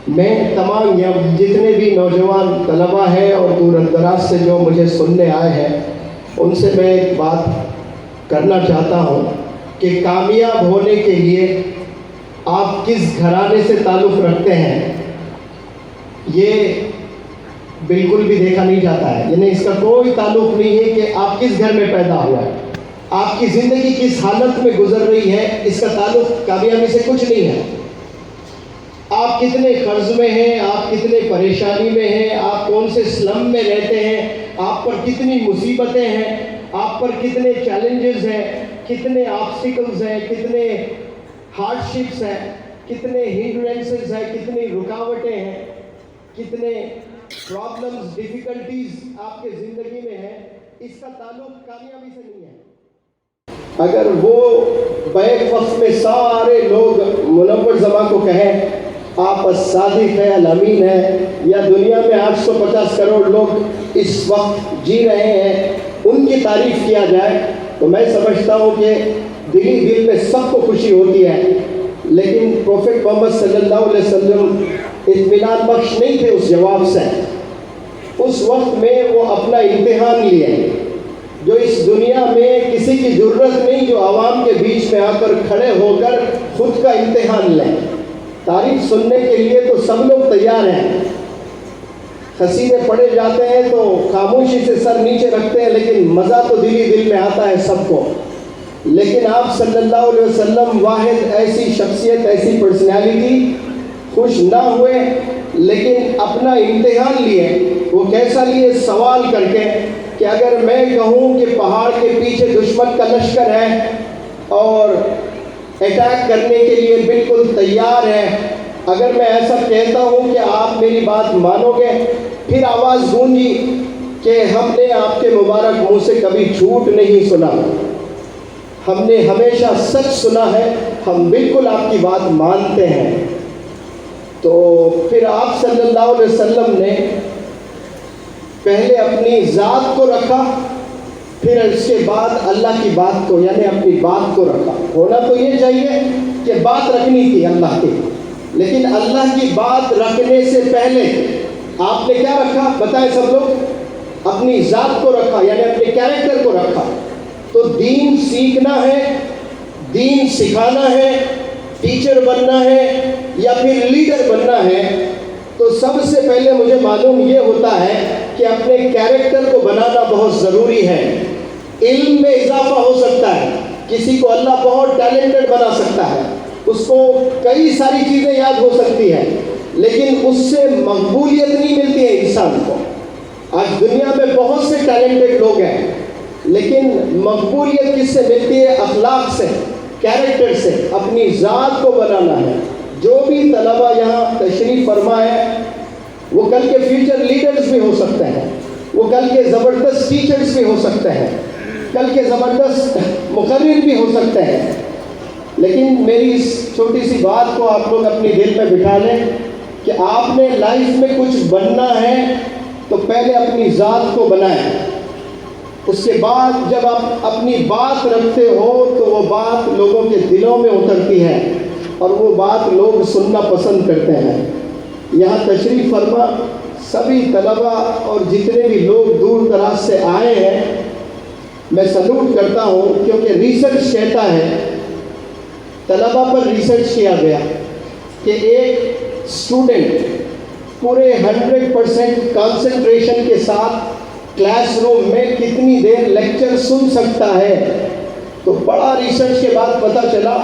میں تمام جتنے بھی نوجوان طلباء ہیں اور دور دراز سے جو مجھے سننے آئے ہیں ان سے میں ایک بات کرنا چاہتا ہوں کہ کامیاب ہونے کے لیے آپ کس گھرانے سے تعلق رکھتے ہیں یہ بالکل بھی دیکھا نہیں جاتا ہے، یعنی اس کا کوئی تعلق نہیں ہے کہ آپ کس گھر میں پیدا ہوا ہے، آپ کی زندگی کس حالت میں گزر رہی ہے، اس کا تعلق کامیابی سے کچھ نہیں ہے۔ آپ کتنے قرض میں ہیں، آپ کتنے پریشانی میں ہیں، آپ کون سے سلم میں رہتے ہیں، آپ پر کتنی مصیبتیں ہیں، آپ پر کتنے چیلنجز ہیں، کتنے آبسٹیکلز ہیں، کتنے ہارڈ شپس ہیں، کتنے ہنڈرنسز ہیں، کتنی رکاوٹیں ہیں، کتنے پرابلمز ڈیفیکلٹیز آپ کے زندگی میں ہیں، اس کا تعلق کامیابی سے نہیں ہے۔ اگر وہ بیک وقت میں سارے لوگ منور زماں کو کہیں آپ الصادق ہے، الامین ہے، یا دنیا میں 850 کروڑ لوگ اس وقت جی رہے ہیں ان کی تعریف کیا جائے تو میں سمجھتا ہوں کہ دل میں سب کو خوشی ہوتی ہے، لیکن پروفٹ محمد صلی اللہ علیہ وسلم اطمینان بخش نہیں تھے اس جواب سے۔ اس وقت میں وہ اپنا امتحان لیے، جو اس دنیا میں کسی کی ضرورت نہیں جو عوام کے بیچ میں آ کر کھڑے ہو کر خود کا امتحان لیں۔ تعریف سننے کے لیے تو سب لوگ تیار ہیں، قصیدے پڑھے جاتے ہیں تو خاموشی سے سر نیچے رکھتے ہیں، لیکن مزہ تو دل میں آتا ہے سب کو۔ لیکن آپ صلی اللہ علیہ وسلم واحد ایسی شخصیت، ایسی پرسنالٹی، خوش نہ ہوئے لیکن اپنا امتحان لیے۔ وہ کیسا لیے؟ سوال کر کے کہ اگر میں کہوں کہ پہاڑ کے پیچھے دشمن کا لشکر ہے اور اٹیک کرنے کے لیے بالکل تیار ہے، اگر میں ایسا کہتا ہوں کہ آپ میری بات مانو گے؟ پھر آواز گونجی کہ ہم نے آپ کے مبارک منہ سے کبھی جھوٹ نہیں سنا، ہم نے ہمیشہ سچ سنا ہے، ہم بالکل آپ کی بات مانتے ہیں۔ تو پھر آپ صلی اللہ علیہ وسلم نے پہلے اپنی ذات کو رکھا، پھر اس کے بعد اللہ کی بات کو، یعنی اپنی بات کو رکھا۔ ہونا تو یہ چاہیے کہ بات رکھنی تھی اللہ کی، لیکن اللہ کی بات رکھنے سے پہلے آپ نے کیا رکھا؟ بتائیں سب لوگ؟ اپنی ذات کو رکھا، یعنی اپنے کیریکٹر کو رکھا۔ تو دین سیکھنا ہے، دین سکھانا ہے، ٹیچر بننا ہے یا پھر لیڈر بننا ہے، تو سب سے پہلے مجھے معلوم یہ ہوتا ہے کہ اپنے کیریکٹر کو بنانا بہت ضروری ہے۔ علم میں اضافہ ہو سکتا ہے، کسی کو اللہ بہت ٹیلنٹڈ بنا سکتا ہے، اس کو کئی ساری چیزیں یاد ہو سکتی ہیں، لیکن اس سے مقبولیت نہیں ملتی ہے انسان کو۔ آج دنیا میں بہت سے ٹیلنٹڈ لوگ ہیں، لیکن مقبولیت کس سے ملتی ہے؟ اخلاق سے، کیریکٹر سے۔ اپنی ذات کو بنانا ہے۔ جو بھی طلبہ یہاں تشریف فرما ہے وہ کل کے فیوچر لیڈرز بھی ہو سکتے ہیں، وہ کل کے زبردست ٹیچرز بھی ہو سکتے ہیں، کل کے زبردست مقرر بھی ہو سکتے ہیں، لیکن میری اس چھوٹی سی بات کو آپ لوگ اپنے دل میں بٹھا لیں کہ آپ نے لائف میں کچھ بننا ہے تو پہلے اپنی ذات کو بنائیں، اس کے بعد جب آپ اپنی بات رکھتے ہو تو وہ بات لوگوں کے دلوں میں اترتی ہے اور وہ بات لوگ سننا پسند کرتے ہیں۔ یہاں تشریف فرما سبھی طلباء اور جتنے بھی لوگ دور دراز سے آئے ہیں میں سلوٹ کرتا ہوں، کیونکہ ریسرچ کہتا ہے، طلباء پر ریسرچ کیا گیا کہ ایک اسٹوڈنٹ پورے 100% کانسنٹریشن کے ساتھ کلاس روم میں کتنی دیر لیکچر سن سکتا ہے۔ تو بڑا ریسرچ کے بعد پتہ چلا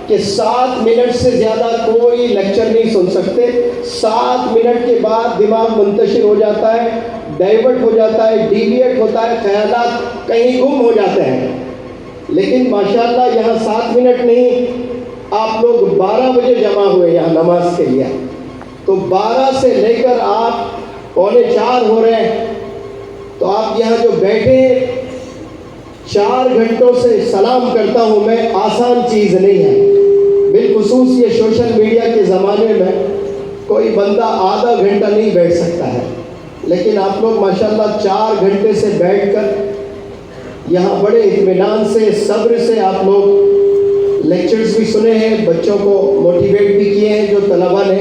کہ 7 منٹ سے زیادہ کوئی لیکچر نہیں سن سکتے۔ 7 منٹ کے بعد دماغ منتشر ہو جاتا ہے، ڈائیورٹ ہو جاتا ہے، ڈیویٹ ہوتا ہے، خیالات کہیں گم ہو جاتے ہیں۔ لیکن ماشاءاللہ یہاں 7 منٹ نہیں، آپ لوگ 12 بجے جمع ہوئے یہاں نماز کے لیے، تو 12 سے لے کر آپ 3:45 ہو رہے ہیں، تو آپ یہاں جو بیٹھے 4 گھنٹوں سے سلام کرتا ہوں میں، آسان چیز نہیں ہے۔ بالخصوص یہ سوشل میڈیا کے زمانے میں کوئی بندہ آدھا گھنٹہ نہیں بیٹھ سکتا ہے، لیکن آپ لوگ ماشاءاللہ 4 گھنٹے سے بیٹھ کر یہاں بڑے اطمینان سے، صبر سے آپ لوگ لیکچرز بھی سنے ہیں، بچوں کو موٹیویٹ بھی کیے ہیں جو طلباء نے۔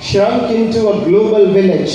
shrunk into a global village।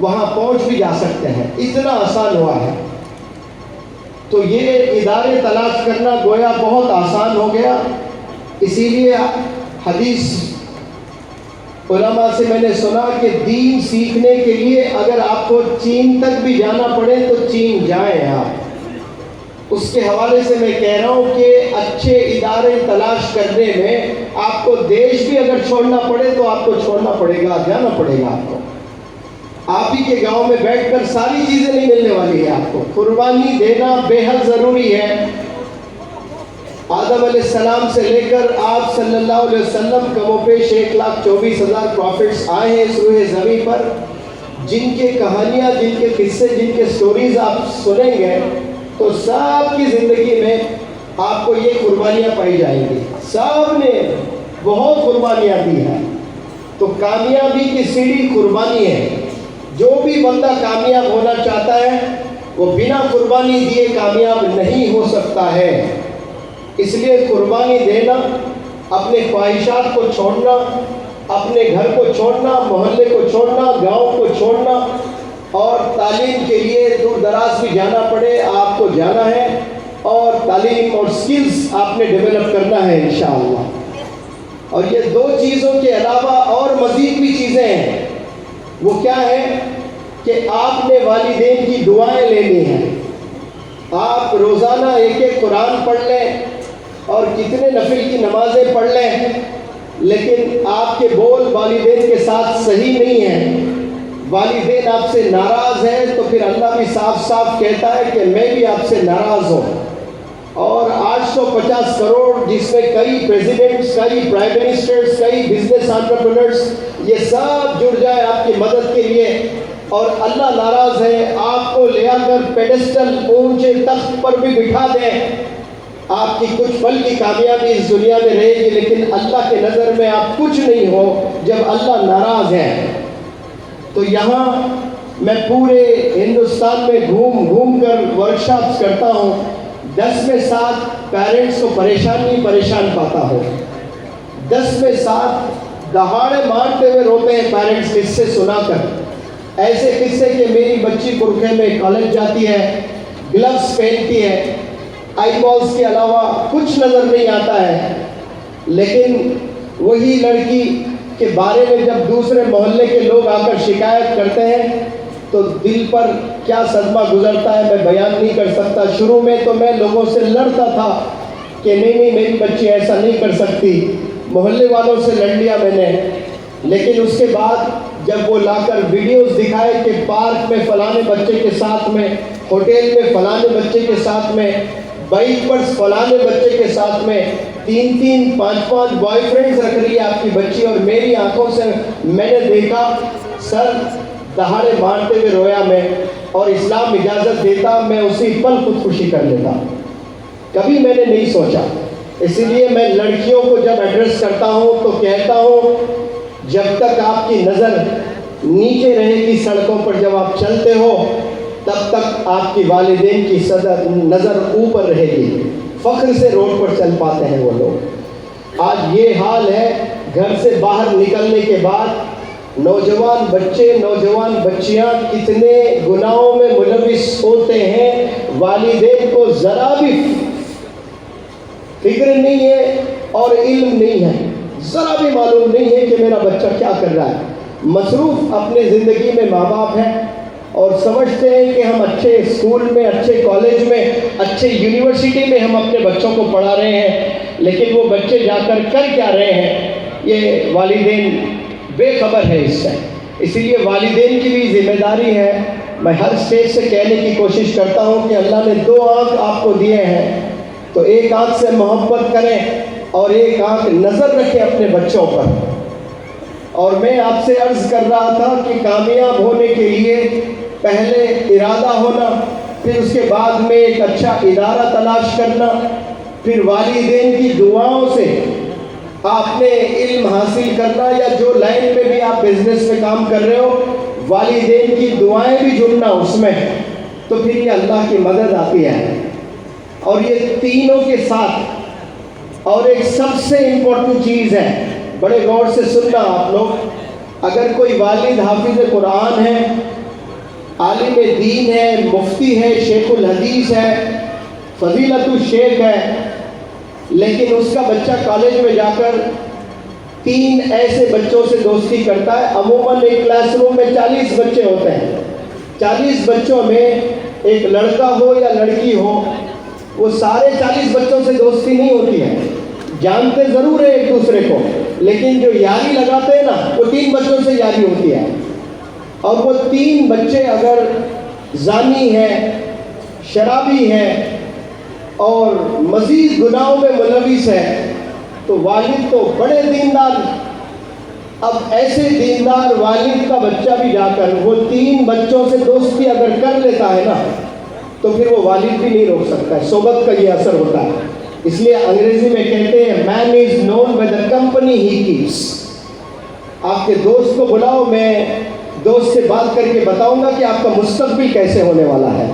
وہاں پہنچ بھی جا سکتے ہیں، اتنا آسان ہوا ہے۔ تو یہ ادارے تلاش کرنا گویا بہت آسان ہو گیا۔ اسی لیے حدیث علماء سے میں نے سنا کہ دین سیکھنے کے لیے اگر آپ کو چین تک بھی جانا پڑے تو چین جائیں آپ۔ اس کے حوالے سے میں کہہ رہا ہوں کہ اچھے ادارے تلاش کرنے میں آپ کو دیش بھی اگر چھوڑنا پڑے تو آپ کو چھوڑنا پڑے گا، جانا پڑے گا آپ کو۔ آپ ہی کے گاؤں میں بیٹھ کر ساری چیزیں نہیں ملنے والی ہے آپ کو، قربانی دینا بے حد ضروری ہے۔ آدم علیہ السلام سے لے کر آپ صلی اللہ علیہ وسلم کم و بیش 1,24,000 پروفٹس آئے ہیں اس روئے زمین پر، جن کے کہانیاں، جن کے قصے، جن کے سٹوریز آپ سنیں گے تو سب کی زندگی میں آپ کو یہ قربانیاں پائی جائیں گی۔ سب نے بہت قربانیاں دی ہیں۔ تو کامیابی کی سیڑھی قربانی ہے۔ جو بھی بندہ کامیاب ہونا چاہتا ہے وہ بنا قربانی دیے کامیاب نہیں ہو سکتا ہے۔ اس لیے قربانی دینا، اپنے خواہشات کو چھوڑنا، اپنے گھر کو چھوڑنا، محلے کو چھوڑنا، گاؤں کو چھوڑنا، اور تعلیم کے لیے دور دراز بھی جانا پڑے آپ کو جانا ہے، اور تعلیم اور سکلز آپ نے ڈیولپ کرنا ہے انشاءاللہ۔ اور یہ دو چیزوں کے علاوہ اور مزید بھی چیزیں ہیں۔ وہ کیا ہے کہ آپ نے والدین کی دعائیں لینی ہیں۔ آپ روزانہ ایک قرآن پڑھ لیں اور کتنے نفل کی نمازیں پڑھ لیں، لیکن آپ کے بول والدین کے ساتھ صحیح نہیں ہیں، والدین آپ سے ناراض ہیں، تو پھر اللہ بھی صاف صاف کہتا ہے کہ میں بھی آپ سے ناراض ہوں۔ اور 850 کروڑ جس میں کئی پریزیڈنٹس، کئی پرائم منسٹرز، کئی بزنس انٹرپرینرز، یہ سب جڑ جائے آپ کی مدد کے لیے، اور اللہ ناراض ہے، آپ کو لے آ کر پیڈسٹل اونچے تخت پر بھی بٹھا دیں، آپ کی کچھ پل کی کامیابی اس دنیا میں رہے گی، لیکن اللہ کے نظر میں آپ کچھ نہیں ہو جب اللہ ناراض ہے۔ تو یہاں میں پورے ہندوستان میں گھوم گھوم کر ورکشاپس کرتا ہوں، 10 میں 7 پیرنٹس کو پریشان پاتا ہوں۔ 10 میں 7 دہاڑے مارتے ہوئے روتے ہیں پیرنٹس قصے سنا کر، ایسے قصے کہ میری بچی برقعے میں کالج جاتی ہے، گلوز پہنتی ہے، آئی بالس کے علاوہ کچھ نظر نہیں آتا ہے، لیکن وہی لڑکی کے بارے میں جب دوسرے محلے کے لوگ آ کر شکایت کرتے ہیں تو دل پر کیا صدمہ گزرتا ہے میں بیان نہیں کر سکتا۔ شروع میں تو میں لوگوں سے لڑتا تھا کہ نہیں میری بچی ایسا نہیں کر سکتی، محلے والوں سے لڑ لیا میں نے، لیکن اس کے بعد جب وہ لا کر ویڈیوز دکھائے کہ پارک میں فلانے بچے کے ساتھ میں، ہوٹل میں فلانے بچے کے ساتھ میں، بائک پر فلانے بچے کے ساتھ میں، 3 5 بوائے فرینڈز رکھ رہی ہے آپ کی بچی، اور میری آنکھوں سے میں نے دیکھا، سر دہاڑے مارتے ہوئے رویا میں، اور اسلام اجازت دیتا میں اسی پل خودکشی کر لیتا۔ کبھی میں نے نہیں سوچا۔ اسی لیے میں لڑکیوں کو جب ایڈریس کرتا ہوں تو کہتا ہوں جب تک آپ کی نظر نیچے رہے گی سڑکوں پر، جب آپ چلتے ہو تب تک آپ کی والدین کی نظر اوپر رہے گی، فخر سے روڈ پر چل پاتے ہیں وہ لوگ۔ آج یہ حال ہے، گھر سے باہر نکلنے کے بعد نوجوان بچے، نوجوان بچیاں کتنے گناہوں میں ملوث ہوتے ہیں، والدین کو ذرا بھی فکر نہیں ہے اور علم نہیں ہے، ذرا بھی معلوم نہیں ہے کہ میرا بچہ کیا کر رہا ہے۔ مصروف اپنے زندگی میں ماں باپ ہیں اور سمجھتے ہیں کہ ہم اچھے اسکول میں، اچھے کالج میں، اچھے یونیورسٹی میں ہم اپنے بچوں کو پڑھا رہے ہیں، لیکن وہ بچے جا کر کیا رہے ہیں یہ والدین بے خبر ہے اس سے۔ اسی لیے والدین کی بھی ذمہ داری ہے۔ میں ہر اسٹیج سے کہنے کی کوشش کرتا ہوں کہ اللہ نے 2 آنکھ آپ کو دیے ہیں، تو ایک آنکھ سے محبت کریں اور ایک آنکھ نظر رکھیں اپنے بچوں پر۔ اور میں آپ سے عرض کر رہا تھا کہ کامیاب ہونے کے لیے پہلے ارادہ ہونا، پھر اس کے بعد میں ایک اچھا ادارہ تلاش کرنا، پھر والدین کی دعاؤں سے آپ نے علم حاصل کرنا، یا جو لائن میں بھی آپ بزنس میں کام کر رہے ہو والدین کی دعائیں بھی جڑنا اس میں، تو پھر یہ اللہ کی مدد آتی ہے۔ اور یہ تینوں کے ساتھ اور ایک سب سے امپورٹنٹ چیز ہے، بڑے غور سے سننا آپ لوگ، اگر کوئی والد حافظ قرآن ہے عالم دین ہے، مفتی ہے، شیخ الحدیث ہے، فضیلت الشیخ ہے، لیکن اس کا بچہ کالج میں جا کر 3 ایسے بچوں سے دوستی کرتا ہے۔ عموماً ایک کلاس روم میں 40 بچے ہوتے ہیں، 40 بچوں میں ایک لڑکا ہو یا لڑکی ہو، وہ سارے 40 بچوں سے دوستی نہیں ہوتی ہے، جانتے ضرور ہے ایک دوسرے کو، لیکن جو یاری لگاتے ہیں نا وہ 3 بچوں سے یاری ہوتی ہے۔ اور وہ 3 بچے اگر زانی ہیں، شرابی ہیں اور مزید گناہوں میں ملوث ہے تو والد تو بڑے دیندار، اب ایسے دیندار والد کا بچہ بھی جا کر وہ 3 بچوں سے دوستی اگر کر لیتا ہے نا تو پھر وہ والد بھی نہیں روک سکتا ہے، صحبت کا یہ اثر ہوتا ہے۔ اس لیے انگریزی میں کہتے ہیں man is known by the company he keeps. آپ کے دوست کو بلاؤ، میں دوست سے بات کر کے بتاؤں گا کہ آپ کا مستقبل کیسے ہونے والا ہے۔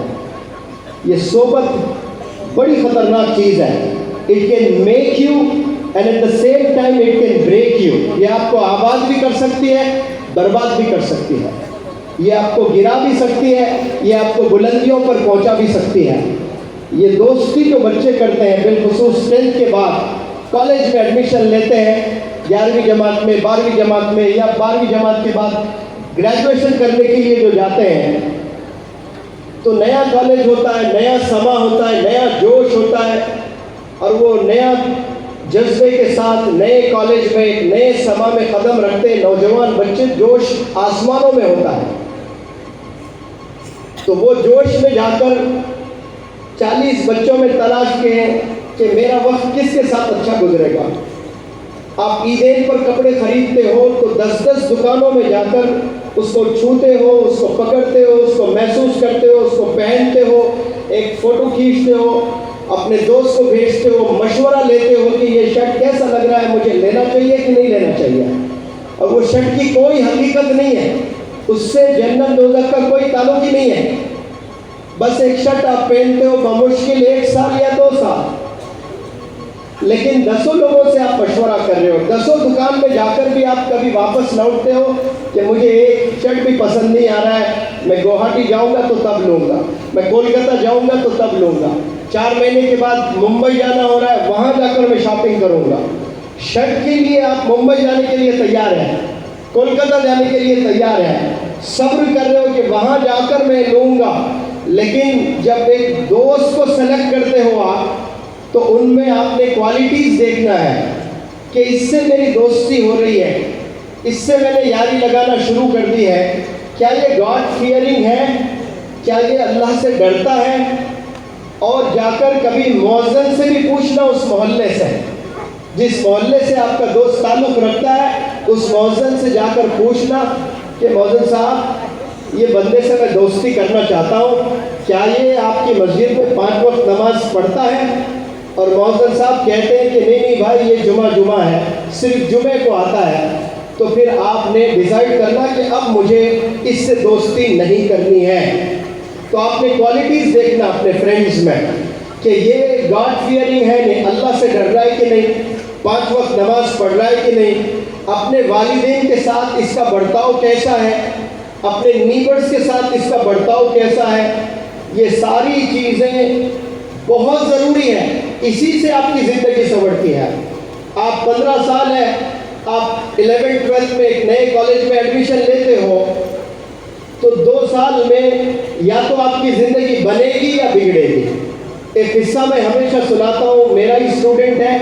یہ صحبت بڑی خطرناک چیز ہے، it can make you and at the same time it can break you. یہ آپ کو آباد بھی کر سکتی ہے، برباد بھی کر سکتی ہے، یہ آپ کو گرا بھی سکتی ہے، یہ آپ کو بلندیوں پر پہنچا بھی سکتی ہے۔ یہ دوستی جو بچے کرتے ہیں بالخصوص 10th کے بعد کالج میں ایڈمیشن لیتے ہیں، 11ویں جماعت میں، 12ویں جماعت میں، یا 12ویں جماعت کے بعد گریجویشن کرنے کے لیے جو جاتے ہیں تو نیا کالج ہوتا ہے، نیا سما ہوتا ہے، نیا جوش ہوتا ہے، اور وہ نیا جذبے کے ساتھ نئے کالج میں ایک نئے سما میں قدم رکھتے ہیں نوجوان بچے، جوش آسمانوں میں ہوتا ہے۔ تو وہ جوش میں جا کر 40 بچوں میں تلاش کے کہ میرا وقت کس کے ساتھ اچھا گزرے گا۔ آپ عیدین پر کپڑے خریدتے ہو تو 10 دکانوں میں جا کر اس کو چھوتے ہو، اس کو پکڑتے ہو، اس کو محسوس کرتے ہو، اس کو پہنتے ہو، ایک فوٹو کھینچتے ہو، اپنے دوست کو بھیجتے ہو، مشورہ لیتے ہو کہ یہ شرٹ کیسا لگ رہا ہے، مجھے لینا چاہیے کہ نہیں لینا چاہیے۔ اور وہ شرٹ کی کوئی حقیقت نہیں ہے، اس سے جنت دوزخ کا کوئی تعلق ہی نہیں ہے، بس ایک شرٹ آپ پہنتے ہو بمشکل 1 سال یا 2 سال، لیکن 10 لوگوں سے آپ مشورہ کر رہے ہو، 10 دکان میں جا کر بھی آپ کبھی واپس لوٹتے ہو کہ مجھے ایک شرٹ بھی پسند نہیں آ رہا ہے، میں گوہاٹی جاؤں گا تو تب لوں گا، میں کولکتہ جاؤں گا تو تب لوں گا، 4 مہینے کے بعد ممبئی جانا ہو رہا ہے، وہاں جا کر میں شاپنگ کروں گا۔ شرٹ کے لیے آپ ممبئی جانے کے لیے تیار ہیں، کولکتہ جانے کے لیے تیار ہیں، صبر کر رہے ہو کہ وہاں جا کر میں لوں گا، لیکن جب ایک دوست کو سلیکٹ کرتے ہو آپ تو ان میں آپ نے کوالٹیز دیکھنا ہے کہ اس سے میری دوستی ہو رہی ہے، اس سے میں نے یاری لگانا شروع کر دی ہے، کیا یہ گاڈ فیئرنگ ہے، کیا یہ اللہ سے ڈرتا ہے، اور جا کر کبھی مؤذن سے بھی پوچھنا، اس محلے سے جس محلے سے آپ کا دوست تعلق رکھتا ہے اس مؤذن سے جا کر پوچھنا کہ مؤذن صاحب یہ بندے سے میں دوستی کرنا چاہتا ہوں، کیا یہ آپ کی مسجد میں 5 وقت نماز پڑھتا ہے؟ اور مؤذن صاحب کہتے ہیں کہ نہیں بھائی یہ جمعہ ہے، صرف جمعے کو آتا ہے، تو پھر آپ نے ڈیسائیڈ کرنا کہ اب مجھے اس سے دوستی نہیں کرنی ہے۔ تو آپ نے کوالٹیز دیکھنا اپنے فرینڈز میں کہ یہ گاڈ فیئرنگ ہے، نہیں اللہ سے ڈر رہا ہے کہ نہیں، 5 وقت نماز پڑھ رہا ہے کہ نہیں، اپنے والدین کے ساتھ اس کا برتاؤ کیسا ہے، اپنے نیبرز کے ساتھ اس کا برتاؤ کیسا ہے۔ یہ ساری چیزیں بہت ضروری ہیں، اسی سے آپ کی زندگی سنورتی ہے۔ آپ 15 سال ہیں، آپ 11th-12th میں ایک نئے کالج میں ایڈمیشن لیتے ہو تو 2 سال میں یا تو آپ کی زندگی بنے گی یا بگڑے گی۔ ایک قصہ میں ہمیشہ سناتا ہوں، میرا ہی اسٹوڈنٹ ہے،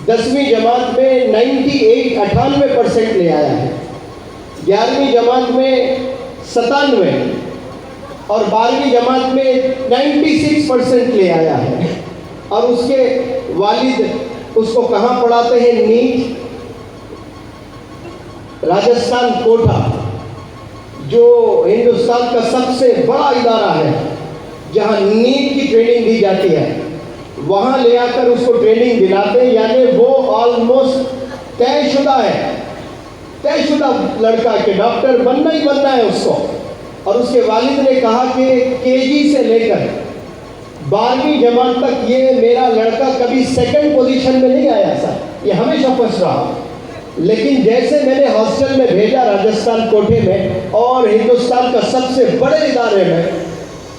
10ویں جماعت میں 98% لے آیا ہے، 11ویں جماعت میں 97 اور 12ویں جماعت میں 96% لے آیا ہے، اور اس کے والد اس کو کہاں پڑھاتے ہیں؟ نیٹ راجستھان کوٹا، جو ہندوستان کا سب سے بڑا ادارہ ہے جہاں نیٹ کی ٹریننگ دی جاتی ہے، وہاں لے آ کر اس کو ٹریننگ دلاتے ہیں، یعنی وہ آلموسٹ طے شدہ ہے، طے شدہ لڑکا کہ ڈاکٹر بننا ہی بننا ہے اس کو۔ اور اس کے والد نے کہا کہ KG سے لے کر 12ویں جماعت تک یہ میرا لڑکا کبھی 2nd پوزیشن میں نہیں آیا سر، یہ ہمیشہ فرسٹ رہا، لیکن جیسے میں نے ہاسٹل میں بھیجا راجستھان کوٹے میں اور ہندوستان کا سب سے بڑے ادارے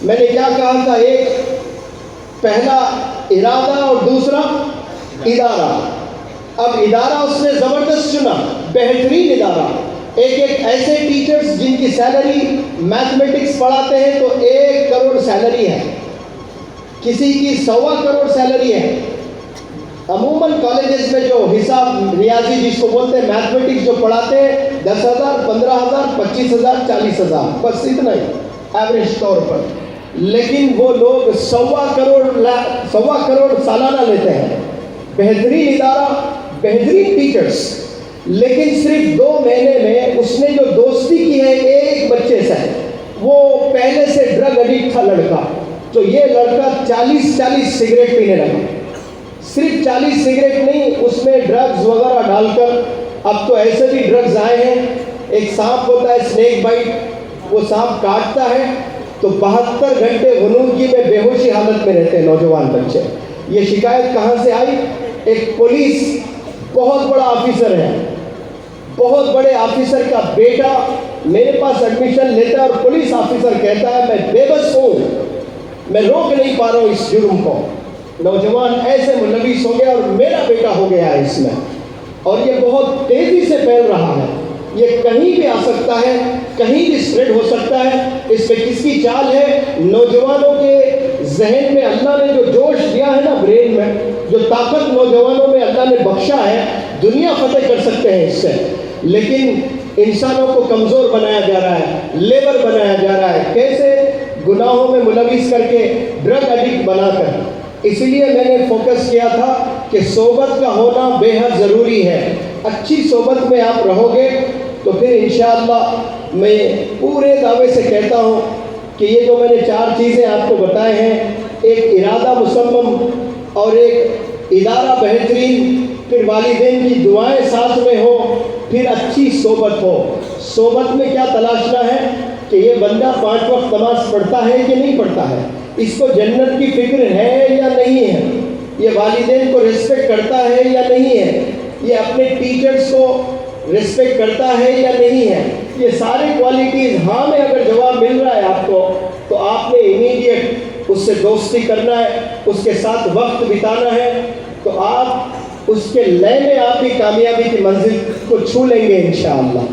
میں نے کیا کہا تھا؟ ایک پہلا ارادہ اور دوسرا ادارہ. اب ادارہ اس نے زبردست چنا، بہترین ادارہ. ایک ایسے ٹیچرز جن کی سیلری میتھمیٹکس پڑھاتے ہیں تو 1 کروڑ سیلری ہے، کسی کی 1.25 کروڑ سیلری ہے. عموماً کالجز میں جو حساب ریاضی جس کو بولتے ہیں میتھمیٹکس جو پڑھاتے ہیں 10,000 15,000 25,000 40,000 بس اتنا ہی ایوریج طور پر. لیکن وہ لوگ 1.25 کروڑ سالانہ لیتے ہیں. بہترین ادارہ، بہترین ٹیچرز. لیکن صرف 2 مہینے میں اس نے جو دوستی کی ہے ایک بچے سے، وہ پہلے سے ڈرگ ایڈکٹ تھا لڑکا، تو یہ لڑکا 40 سگریٹ پینے لگا. صرف 40 سگریٹ نہیں، اس میں ڈرگز وغیرہ ڈال کر، اب تو ایسے بھی ڈرگز آئے ہیں. ایک سانپ ہوتا ہے اسنیک بائٹ، وہ سانپ کاٹتا ہے تو 72 گھنٹے غنودگی میں بے ہوشی حالت میں رہتے ہیں نوجوان بچے. یہ شکایت کہاں سے آئی؟ ایک پولیس بہت بڑا آفیسر ہے، بہت بڑے آفیسر کا بیٹا میرے پاس ایڈمیشن لیتا ہے اور پولیس آفیسر کہتا ہے میں بے بس ہوں، میں روک نہیں پا رہا ہوں اس جرم کو. نوجوان ایسے ملوث ہو گیا اور میرا بیٹا ہو گیا ہے اس میں، اور یہ بہت تیزی سے پھیل رہا ہے. یہ کہیں بھی آ سکتا ہے، کہیں بھی اسپریڈ ہو سکتا ہے. اس پہ کس کی چال ہے؟ نوجوانوں کے ذہن میں اللہ نے جو جوش دیا ہے نا، برین میں جو طاقت نوجوانوں میں اللہ نے بخشا ہے، دنیا فتح کر سکتے ہیں اس سے. لیکن انسانوں کو کمزور بنایا جا رہا ہے، لیبر بنایا جا رہا ہے. کیسے؟ گناہوں میں ملوث کر کے، ڈرگ ایڈکٹ بنا کر. اس لیے میں نے فوکس کیا تھا کہ صحبت کا ہونا بے حد ضروری ہے. اچھی صحبت میں آپ رہو گے تو پھر انشاءاللہ میں پورے دعوے سے کہتا ہوں کہ یہ جو میں نے 4 چیزیں آپ کو بتائے ہیں، ایک ارادہ مصمم اور ایک ادارہ بہترین، پھر والدین کی دعائیں ساتھ میں ہو، پھر اچھی صحبت ہو. صحبت میں کیا تلاشنا ہے کہ یہ بندہ 5 وقت نماز پڑھتا ہے کہ نہیں پڑھتا ہے، اس کو جنت کی فکر ہے یا نہیں ہے، یہ والدین کو ریسپیکٹ کرتا ہے یا نہیں ہے، یہ اپنے ٹیچرز کو ریسپیکٹ کرتا ہے یا نہیں ہے. یہ سارے کوالٹیز ہاں میں اگر جواب مل رہا ہے آپ کو تو آپ نے امیڈیٹ اس سے دوستی کرنا ہے، اس کے ساتھ وقت بتانا ہے. تو آپ اس کے لئے میں آپ کی کامیابی کی منزل کو چھو لیں گے انشاءاللہ.